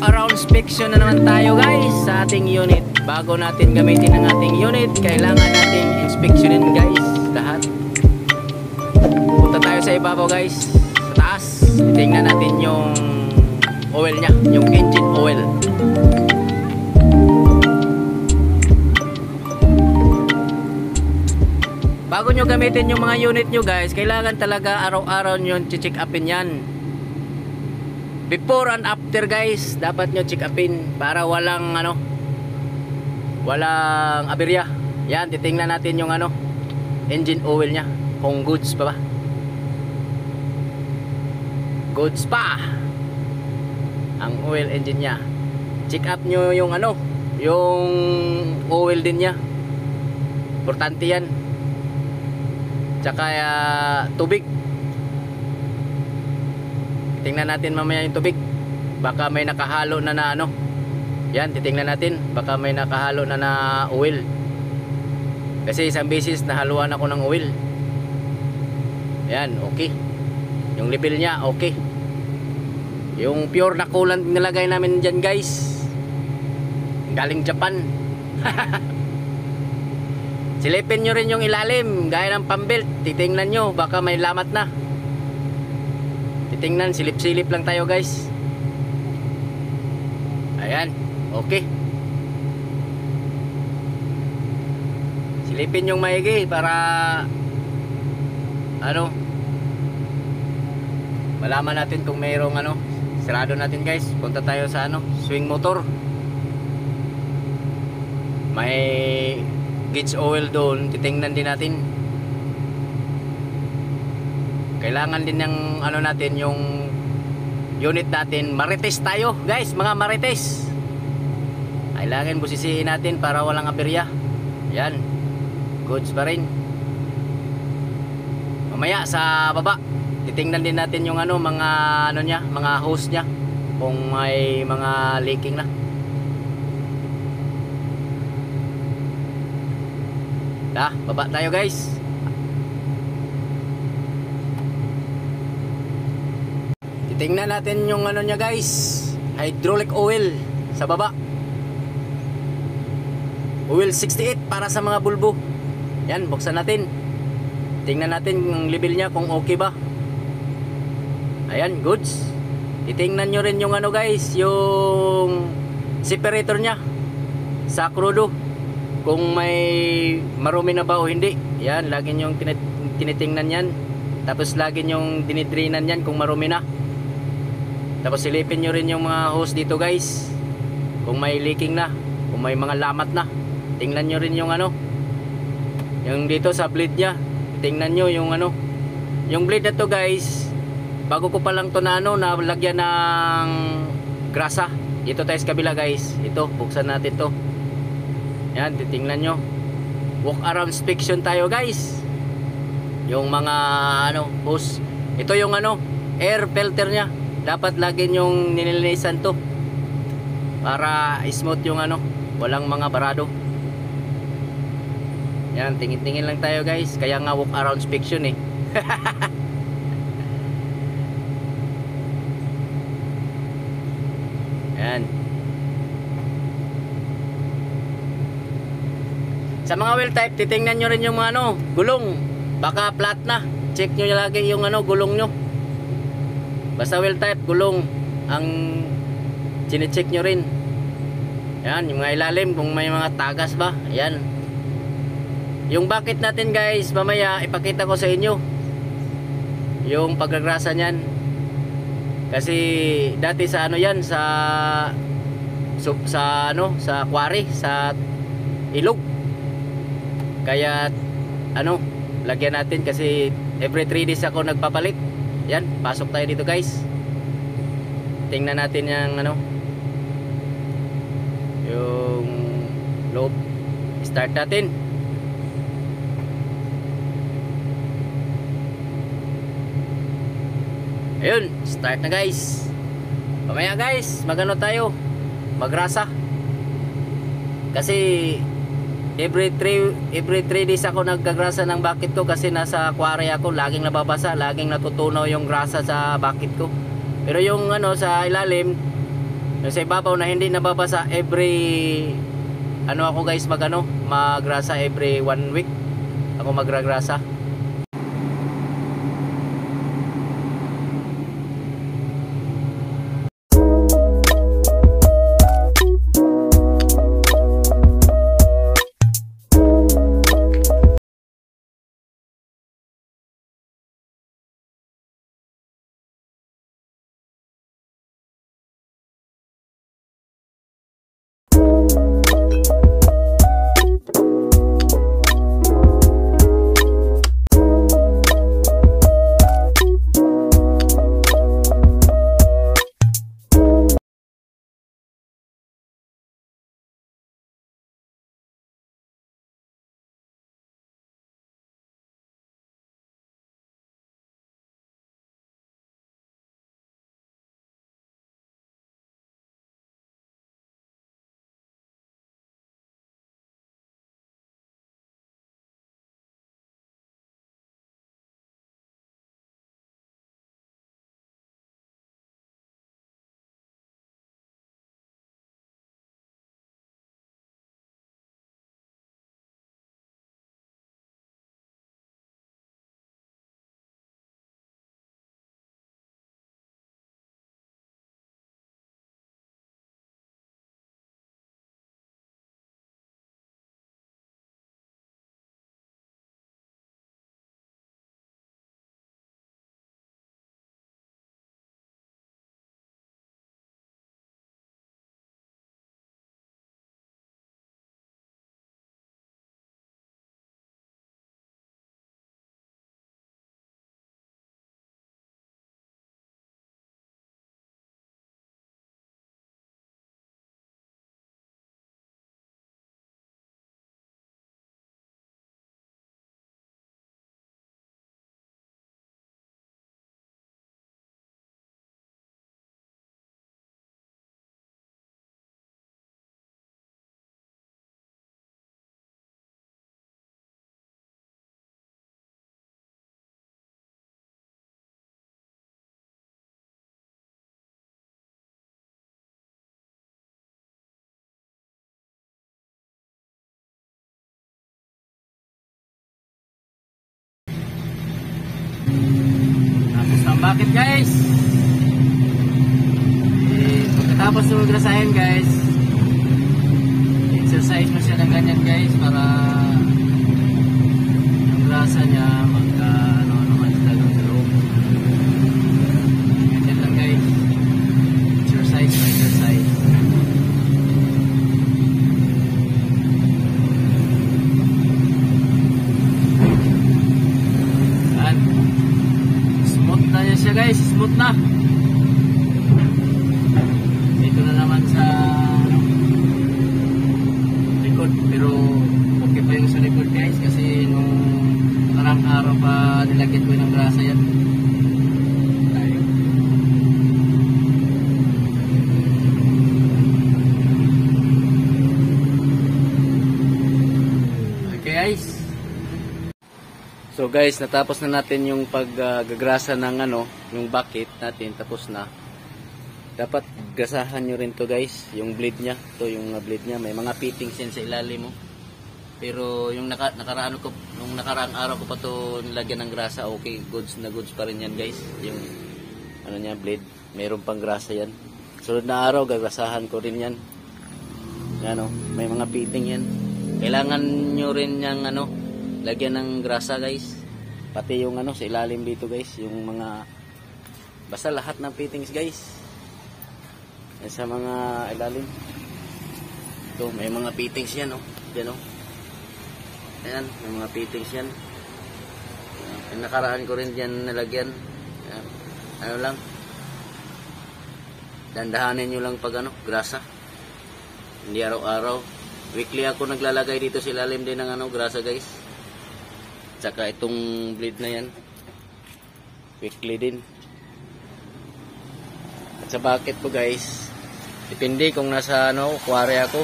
around inspection na naman tayo guys sa ating unit. Bago natin gamitin ang ating unit, kailangan natin inspeksyonin guys lahat. Punta tayo sa ibabaw guys, sa taas. Tingnan natin yung oil nya, yung engine oil. Bago nyo gamitin yung mga unit nyo guys, kailangan talaga araw-araw nyo check upin yan. Before and after guys, dapat nyo check upin para walang walang aberya. Yan, titingnan natin yung engine oil nya, kung goods pa ba. Goods pa ang oil engine nya. Check up nyo yung yung oil din nya. Importante yan. Tsaka tubig. Tingnan natin mamaya yung tubig. Baka may nakahalo na yan, titingnan natin. Baka may nakahalo na oil. Kasi isang beses nahaluan ako ng oil. Yan, okay. Yung level nya, okay. Yung pure na coolant nilagay namin dyan guys, galing Japan. Silipin nyo rin yung ilalim, gaya ng pambelt. Titingnan nyo, baka may lamat na. Titingnan, silip-silip lang tayo guys. Ayan, okay. Silipin yung maigi para malaman natin kung mayroong sarado natin guys. Punta tayo sa swing motor. May gauge oil doon, titingnan din natin. Kailangan din ng natin, yung unit natin, marites tayo guys, mga marites. Kailangan busisiin natin para walang aberya. Yan, goods pa rin. Mamaya sa baba titingnan din natin yung mga mga hose nya, kung may mga leaking na. Baba tayo guys. Titingnan natin yung nya guys, hydraulic oil sa baba. Oil 68 para sa mga bulbo. Yan, buksan natin. Tingnan natin yung level nya kung okay ba. Ayan, goods. Titingnan nyo rin yung guys, yung separator nya sa crudo, kung may marumi na ba o hindi. Yan, lagi nyong tinitingnan yan. Tapos lagi nyong dinidrinan yan kung marumi na. Tapos silipin nyo rin yung mga hose dito guys, kung may leaking na, kung may mga lamat na. Tingnan nyo rin yung yung dito sa blade nya. Tingnan nyo yung yung blade na to guys, bago ko pa lang to nalagyan ng grasa. Dito tayo sa kabila guys. Ito, buksan natin to. Yan, titingnan nyo. Walk around inspection tayo guys. Yung mga hose. Ito yung air filter nya. Dapat lagi nyong nilinisan to para smooth yung walang mga barado. Yan, tingin-tingin lang tayo guys. Kaya nga walk around inspection eh. Yan. Sa mga wheel type, titingnan nyo rin yung mga gulong. Baka flat na. Check nyo lagi yung gulong nyo. Basta wheel type, gulong ang chine-check nyo rin. Yan, yung mga ilalim, kung may mga tagas ba. Yan. Yung bucket natin guys, mamaya ipakita ko sa inyo yung paggagrasa nyan. Kasi dati sa yan, sa quarry, sa ilog. Kaya lagyan natin kasi every 3 days ako nagpapalit. Yan, pasok tayo dito guys. Tingnan natin yung yung loob. Start natin. Ayun, start na guys. Mamaya guys, tayo magrasa. Kasi every 3 days ako naggagrasa ng bucket ko kasi nasa quarry ako, laging nababasa, laging natutunaw yung grasa sa bucket ko. Pero yung sa ilalim, Yung sa ibabaw na hindi nababasa every ano ako guys magrasa every 1 week ako magragrasa. Tapos ang bakit guys, pagkatapos ng magrasahin guys, exercise mo siya ng ganyan guys para yung grasa niya magka naman sa loob. Ganyan lang guys, exercise. Guys, smooth na. Dito na naman sa likod, pero okay pa yung sa likod guys kasi nung parang araw pa nilagyan ko ng grasa yan. Tayo. Okay guys. So guys, natapos na natin yung paggagrasa ng yung bucket natin, tapos na. Dapat gasahan nyo rin to guys, yung blade nya. Ito yung blade nya, may mga fittings yan sa ilalim mo. Pero yung nung nakaraang araw ko pa to nilagyan ng grasa, okay, goods na goods pa rin yan guys. Yung nya blade, mayroon pang grasa yan. Sunod na araw, gagrasahan ko rin yan. Yan may mga fitting yan. Kailangan nyo rin yung lagyan ng grasa guys, pati yung sa ilalim dito guys, yung mga basta lahat ng fittings guys yan sa mga ilalim. Ito may mga fittings yan yan ayan, may mga fittings yan. Yung nakaraan ko rin dyan nalagyan. Ayan. Lang dandahanin nyo lang pag grasa, hindi araw-araw. Weekly ako naglalagay dito sa ilalim din ng grasa guys. Tsaka itong blade na yan weekly din. At sa bucket ko guys, depende kung nasa quarry ako,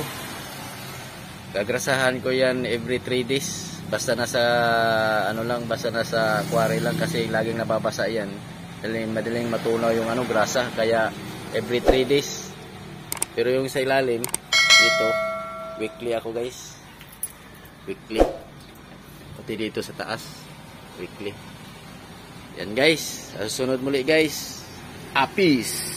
gagrasahan ko yan every 3 days. Basta nasa basta nasa quarry lang kasi laging nababasa yan. Madaling matunaw yung grasa, kaya every 3 days Pero yung sa ilalim, dito, weekly ako guys. Weekly. Pati dito sa taas, weekly. Yan guys. Sa susunod muli guys. Peace.